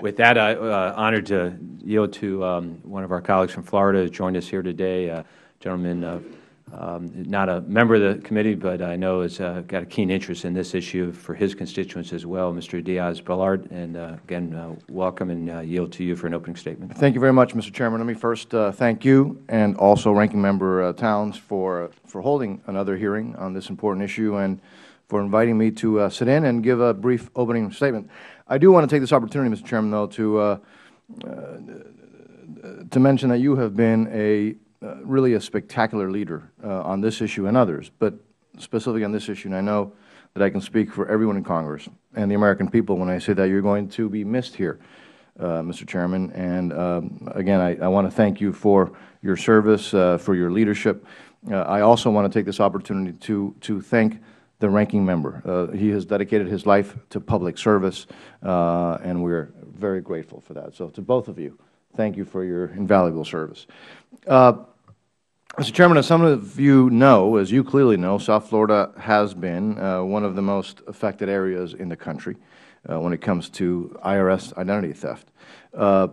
With that, I'm honored to yield to one of our colleagues from Florida who joined us here today, a gentleman not a member of the committee, but I know has got a keen interest in this issue for his constituents as well, Mr. Diaz-Balart. And again, welcome, and yield to you for an opening statement. Thank you very much, Mr. Chairman. Let me first thank you and also Ranking Member Towns for holding another hearing on this important issue and for inviting me to sit in and give a brief opening statement. I do want to take this opportunity, Mr. Chairman, though, to mention that you have been really a spectacular leader on this issue and others, but specifically on this issue. And I know that I can speak for everyone in Congress and the American people when I say that you're going to be missed here, Mr. Chairman. And again, I want to thank you for your service, for your leadership. I also want to take this opportunity to thank the Ranking Member. He has dedicated his life to public service, and we're very grateful for that. So to both of you, thank you for your invaluable service. Mr. Chairman, as some of you know, as you clearly know, South Florida has been one of the most affected areas in the country when it comes to IRS identity theft. My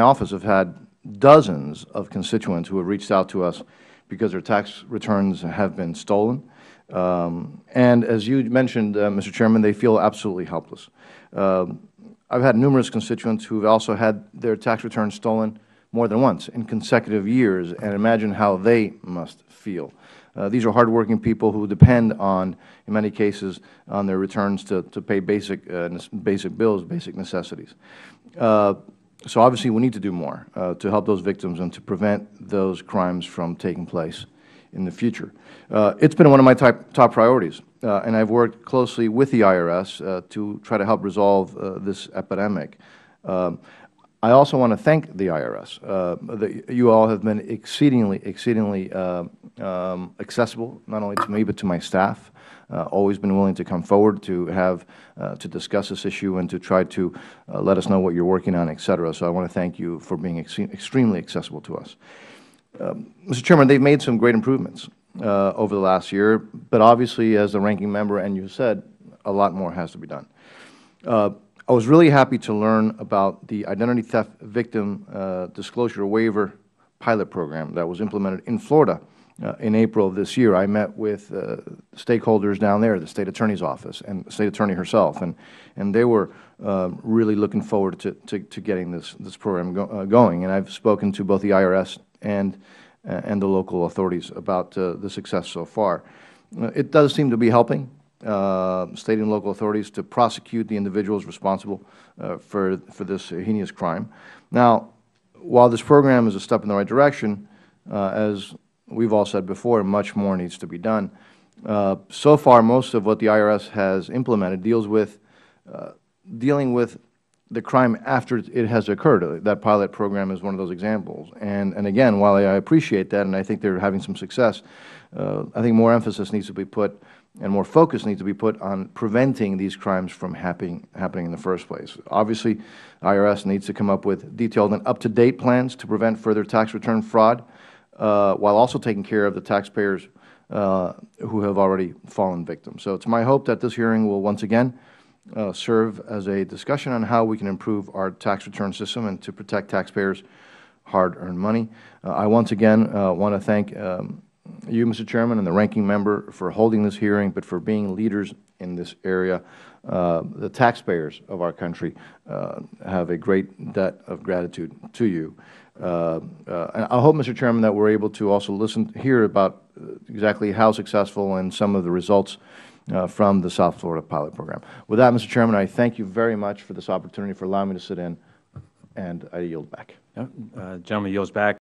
office have had dozens of constituents who have reached out to us because their tax returns have been stolen. And as you mentioned, Mr. Chairman, they feel absolutely helpless. I've had numerous constituents who have also had their tax returns stolen more than once in consecutive years, and imagine how they must feel. These are hardworking people who depend on, in many cases, on their returns to pay basic bills, basic necessities. So obviously we need to do more to help those victims and to prevent those crimes from taking place in the future. It's been one of my top priorities, and I've worked closely with the IRS to try to help resolve this epidemic. I also want to thank the IRS. You all have been exceedingly accessible, not only to me but to my staff. Always been willing to come forward to discuss this issue and to try to let us know what you're working on, et cetera. So I want to thank you for being extremely accessible to us. Mr. Chairman, they've made some great improvements over the last year, but obviously, as the Ranking Member and you said, a lot more has to be done. I was really happy to learn about the Identity Theft Victim Disclosure Waiver pilot program that was implemented in Florida in April of this year. I met with stakeholders down there, the State Attorney's Office and the State Attorney herself, and they were really looking forward to getting this program going. And I've spoken to both the IRS and the local authorities about the success so far. It does seem to be helping state and local authorities to prosecute the individuals responsible for this heinous crime. Now, while this program is a step in the right direction, as we've all said before, much more needs to be done. So far, most of what the IRS has implemented deals with dealing with the crime after it has occurred. That pilot program is one of those examples. And again, while I appreciate that and I think they're having some success, I think more emphasis needs to be put and more focus needs to be put on preventing these crimes from happening in the first place. Obviously, IRS needs to come up with detailed and up-to-date plans to prevent further tax return fraud, while also taking care of the taxpayers who have already fallen victim. So it's my hope that this hearing will once again serve as a discussion on how we can improve our tax return system and to protect taxpayers' hard-earned money. I once again want to thank you, Mr. Chairman, and the Ranking Member for holding this hearing, but for being leaders in this area. The taxpayers of our country have a great debt of gratitude to you. And I hope, Mr. Chairman, that we're able to also hear about exactly how successful and some of the results from the South Florida pilot program. With that, Mr. Chairman, I thank you very much for this opportunity, for allowing me to sit in, and I yield back. Gentleman yields back.